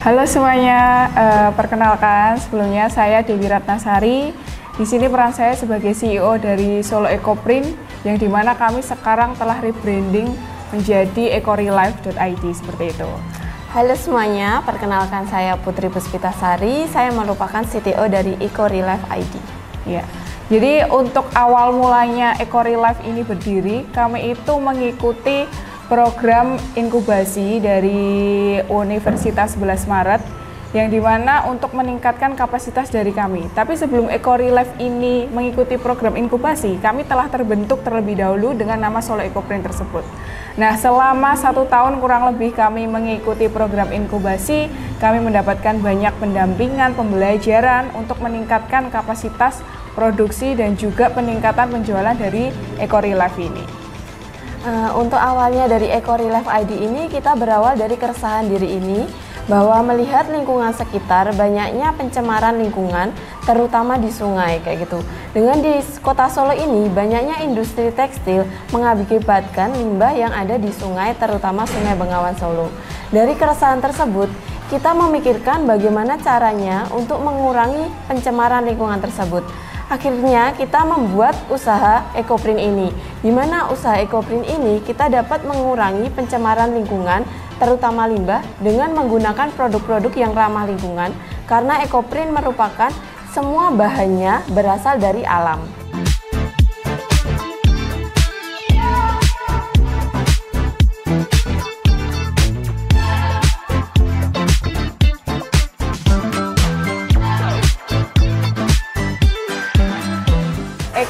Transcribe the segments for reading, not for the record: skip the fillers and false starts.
Halo semuanya, perkenalkan sebelumnya saya Dewi Ratnasari. Di sini peran saya sebagai CEO dari Solo Ecoprint, yang dimana kami sekarang telah rebranding menjadi ecorelife.id seperti itu. Halo semuanya, perkenalkan saya Putri Puspitasari. Saya merupakan CTO dari ecorelife.id. Ya, jadi untuk awal mulanya ecorelife ini berdiri, kami itu mengikuti program inkubasi dari Universitas 11 Maret yang dimana untuk meningkatkan kapasitas dari kami. Tapi sebelum ecorelife ini mengikuti program inkubasi, kami telah terbentuk terlebih dahulu dengan nama Solo Ecoprint tersebut. Nah, selama 1 tahun kurang lebih kami mengikuti program inkubasi, kami mendapatkan banyak pendampingan, pembelajaran untuk meningkatkan kapasitas produksi dan juga peningkatan penjualan dari ecorelife ini. Untuk awalnya dari ecorelife.id ini kita berawal dari keresahan diri ini bahwa melihat lingkungan sekitar banyaknya pencemaran lingkungan terutama di sungai kayak gitu. Dengan di kota Solo ini banyaknya industri tekstil mengakibatkan limbah yang ada di sungai terutama Sungai Bengawan Solo. Dari keresahan tersebut kita memikirkan bagaimana caranya untuk mengurangi pencemaran lingkungan tersebut. Akhirnya kita membuat usaha Ecoprint ini, di mana usaha Ecoprint ini kita dapat mengurangi pencemaran lingkungan, terutama limbah, dengan menggunakan produk-produk yang ramah lingkungan, karena Ecoprint merupakan semua bahannya berasal dari alam.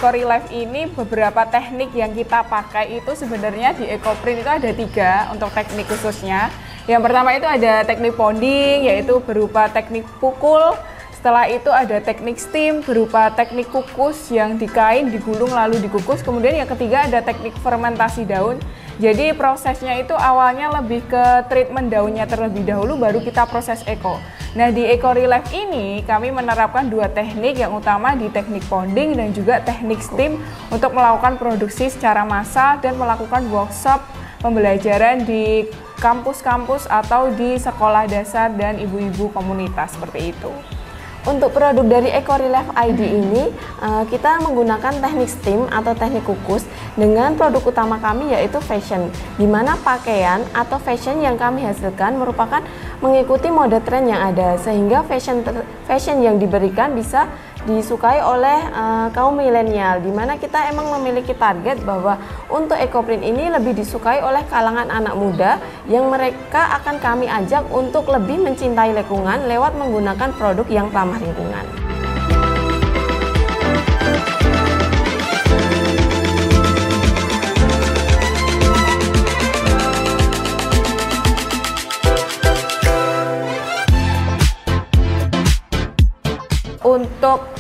Ecorelife ini beberapa teknik yang kita pakai itu sebenarnya di Ecoprint itu ada 3 untuk teknik khususnya. Yang pertama itu ada teknik ponding, yaitu berupa teknik pukul. Setelah itu ada teknik steam berupa teknik kukus yang di kain digulung lalu dikukus. Kemudian yang ketiga ada teknik fermentasi daun. Jadi prosesnya itu awalnya lebih ke treatment daunnya terlebih dahulu baru kita proses eco. Nah, di ecorelife ini kami menerapkan 2 teknik, yang utama di teknik ponding dan juga teknik steam untuk melakukan produksi secara massal dan melakukan workshop pembelajaran di kampus-kampus atau di sekolah dasar dan ibu-ibu komunitas seperti itu. Untuk produk dari ecorelife.id ini kita menggunakan teknik steam atau teknik kukus dengan produk utama kami yaitu fashion, di mana pakaian atau fashion yang kami hasilkan merupakan mengikuti mode tren yang ada, sehingga fashion yang diberikan bisa disukai oleh kaum milenial, di mana kita emang memiliki target bahwa untuk Ecoprint ini lebih disukai oleh kalangan anak muda yang mereka akan kami ajak untuk lebih mencintai lingkungan lewat menggunakan produk yang ramah lingkungan. Untuk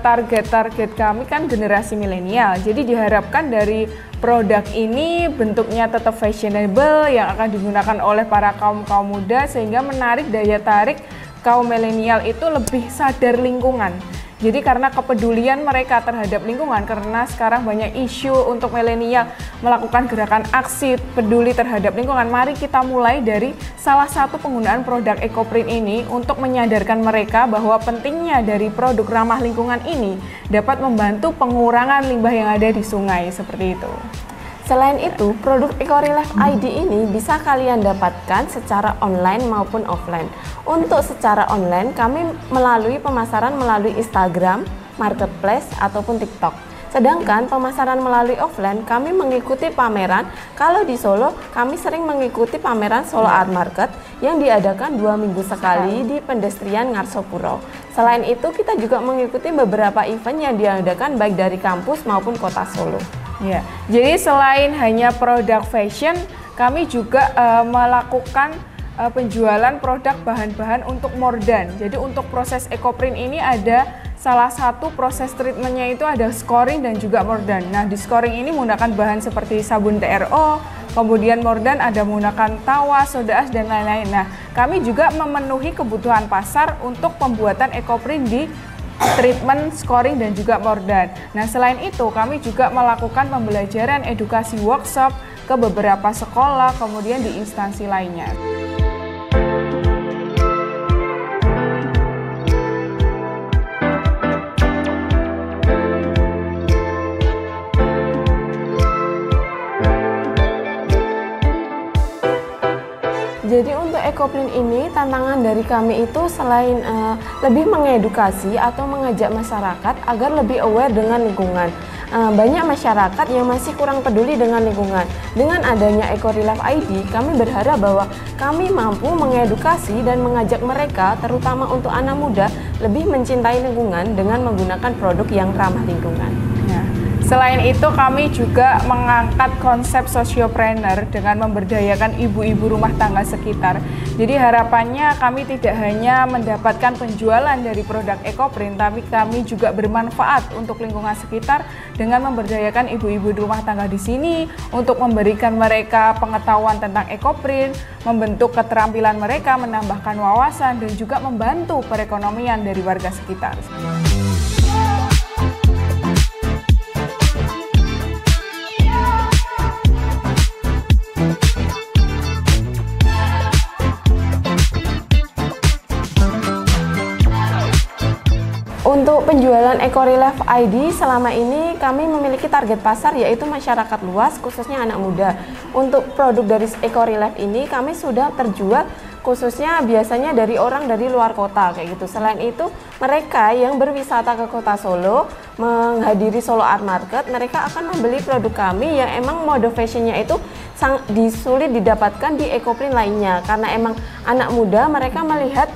target-target kami kan generasi milenial, jadi diharapkan dari produk ini bentuknya tetap fashionable yang akan digunakan oleh para kaum muda sehingga menarik daya tarik kaum milenial itu lebih sadar lingkungan. Jadi karena kepedulian mereka terhadap lingkungan, karena sekarang banyak isu untuk milenial melakukan gerakan aksi peduli terhadap lingkungan, mari kita mulai dari salah satu penggunaan produk Ecoprint ini untuk menyadarkan mereka bahwa pentingnya dari produk ramah lingkungan ini dapat membantu pengurangan limbah yang ada di sungai, seperti itu. Selain itu, produk ecorelife.id ini bisa kalian dapatkan secara online maupun offline. Untuk secara online, kami melalui pemasaran melalui Instagram, Marketplace, ataupun TikTok. Sedangkan pemasaran melalui offline, kami mengikuti pameran. Kalau di Solo, kami sering mengikuti pameran Solo Art Market yang diadakan 2 minggu sekali di Pendestrian Ngarsopuro. Selain itu, kita juga mengikuti beberapa event yang diadakan baik dari kampus maupun kota Solo. Ya, jadi selain hanya produk fashion, kami juga melakukan penjualan produk bahan-bahan untuk mordan. Jadi untuk proses Ecoprint ini ada salah satu proses treatmentnya itu ada scoring dan juga mordan. Nah, di scoring ini menggunakan bahan seperti sabun TRO, kemudian mordan ada menggunakan tawa, soda as, dan lain-lain. Nah, kami juga memenuhi kebutuhan pasar untuk pembuatan Ecoprint di treatment, scoring, dan juga mordan. Nah, selain itu kami juga melakukan pembelajaran edukasi workshop ke beberapa sekolah, kemudian di instansi lainnya. Jadi untuk EcoPrint ini tantangan dari kami itu selain lebih mengedukasi atau mengajak masyarakat agar lebih aware dengan lingkungan. Banyak masyarakat yang masih kurang peduli dengan lingkungan. Dengan adanya EcoRelief ID, kami berharap bahwa kami mampu mengedukasi dan mengajak mereka, terutama untuk anak muda, lebih mencintai lingkungan dengan menggunakan produk yang ramah lingkungan. Selain itu, kami juga mengangkat konsep sociopreneur dengan memberdayakan ibu-ibu rumah tangga sekitar. Jadi harapannya kami tidak hanya mendapatkan penjualan dari produk EcoPrint, tapi kami juga bermanfaat untuk lingkungan sekitar dengan memberdayakan ibu-ibu rumah tangga di sini untuk memberikan mereka pengetahuan tentang EcoPrint, membentuk keterampilan mereka, menambahkan wawasan, dan juga membantu perekonomian dari warga sekitar. Untuk penjualan EcoRelief ID selama ini kami memiliki target pasar yaitu masyarakat luas, khususnya anak muda. Untuk produk dari EcoRelief ini kami sudah terjual khususnya biasanya dari orang dari luar kota kayak gitu. Selain itu mereka yang berwisata ke kota Solo menghadiri Solo Art Market, mereka akan membeli produk kami yang emang mode fashionnya itu sulit didapatkan di EcoPrint lainnya, karena emang anak muda mereka melihat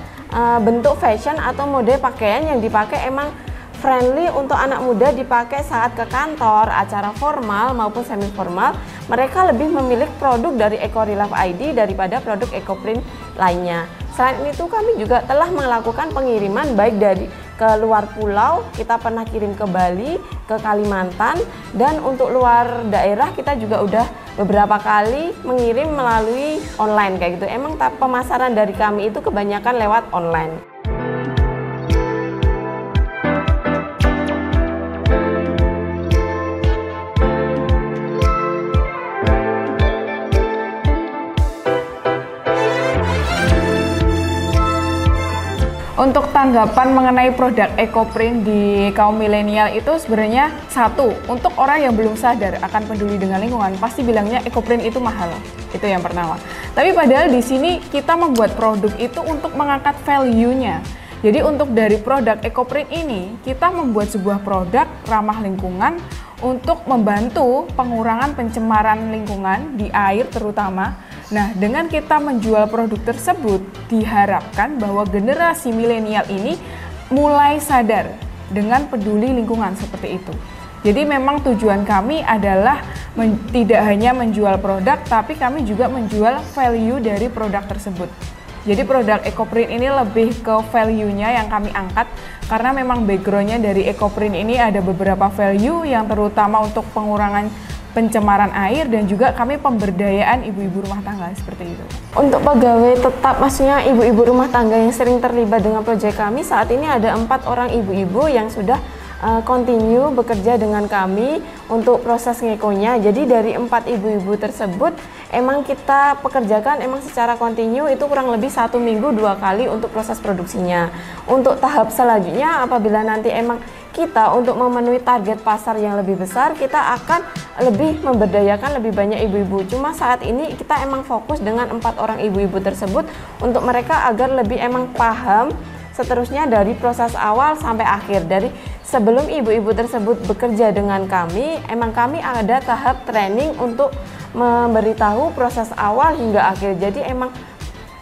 bentuk fashion atau mode pakaian yang dipakai emang friendly untuk anak muda dipakai saat ke kantor, acara formal maupun semi formal. Mereka lebih memilih produk dari EcoRelief ID daripada produk EcoPrint lainnya. Selain itu kami juga telah melakukan pengiriman baik dari ke luar pulau, kita pernah kirim ke Bali, ke Kalimantan, dan untuk luar daerah kita juga udah beberapa kali mengirim melalui online kayak gitu. Emang pemasaran dari kami itu kebanyakan lewat online. Untuk tanggapan mengenai produk EcoPrint di kaum milenial itu sebenarnya satu, untuk orang yang belum sadar akan peduli dengan lingkungan pasti bilangnya EcoPrint itu mahal. Itu yang pertama. Tapi padahal di sini kita membuat produk itu untuk mengangkat value-nya. Jadi untuk dari produk EcoPrint ini kita membuat sebuah produk ramah lingkungan untuk membantu pengurangan pencemaran lingkungan di air terutama. Nah, dengan kita menjual produk tersebut, diharapkan bahwa generasi milenial ini mulai sadar dengan peduli lingkungan seperti itu. Jadi memang tujuan kami adalah tidak hanya menjual produk, tapi kami juga menjual value dari produk tersebut. Jadi produk EcoPrint ini lebih ke value-nya yang kami angkat, karena memang background-nya dari EcoPrint ini ada beberapa value yang terutama untuk pengurangan pencemaran air dan juga kami pemberdayaan ibu-ibu rumah tangga seperti itu. Untuk pegawai tetap, maksudnya ibu-ibu rumah tangga yang sering terlibat dengan proyek kami, saat ini ada 4 orang ibu-ibu yang sudah continue bekerja dengan kami untuk proses ngekonya. Jadi dari 4 ibu-ibu tersebut emang kita pekerjakan emang secara kontinu itu kurang lebih 1 minggu 2 kali untuk proses produksinya. Untuk tahap selanjutnya apabila nanti emang kita untuk memenuhi target pasar yang lebih besar, kita akan lebih memberdayakan lebih banyak ibu-ibu. Cuma saat ini kita emang fokus dengan 4 orang ibu-ibu tersebut untuk mereka agar lebih emang paham seterusnya dari proses awal sampai akhir. Dari sebelum ibu-ibu tersebut bekerja dengan kami, emang kami ada tahap training untuk memberitahu proses awal hingga akhir. Jadi emang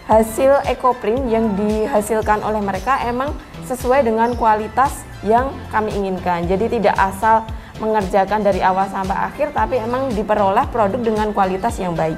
hasil EcoPrint yang dihasilkan oleh mereka emang sesuai dengan kualitas yang kami inginkan. Jadi tidak asal mengerjakan dari awal sampai akhir, tapi emang diperoleh produk dengan kualitas yang baik.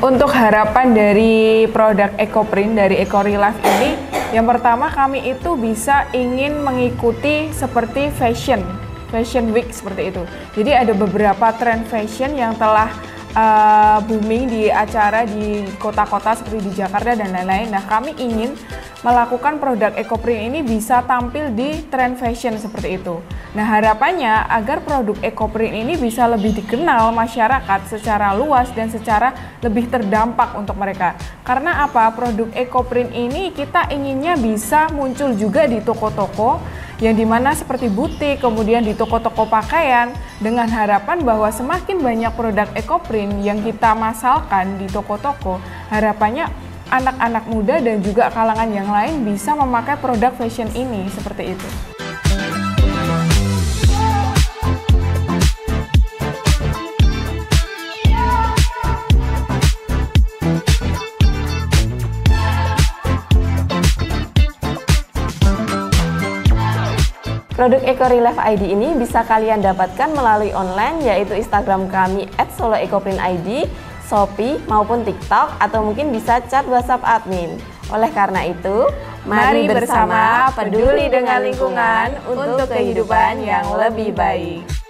Untuk harapan dari produk EcoPrint dari EcoRelief ini, yang pertama kami itu bisa ingin mengikuti seperti Fashion Week seperti itu. Jadi ada beberapa tren fashion yang telah booming di acara di kota-kota seperti di Jakarta dan lain-lain. Nah, kami ingin melakukan produk EcoPrint ini bisa tampil di tren fashion seperti itu. Nah, harapannya agar produk EcoPrint ini bisa lebih dikenal masyarakat secara luas dan secara lebih terdampak untuk mereka. Karena apa? Produk EcoPrint ini kita inginnya bisa muncul juga di toko-toko yang dimana seperti butik, kemudian di toko-toko pakaian, dengan harapan bahwa semakin banyak produk EcoPrint yang kita masalkan di toko-toko, harapannya anak-anak muda dan juga kalangan yang lain bisa memakai produk fashion ini seperti itu. Produk EcoRelief ID ini bisa kalian dapatkan melalui online, yaitu Instagram kami @soloecoprintid, Shopee maupun TikTok, atau mungkin bisa chat WhatsApp admin. Oleh karena itu, mari bersama peduli dengan lingkungan untuk kehidupan yang lebih baik.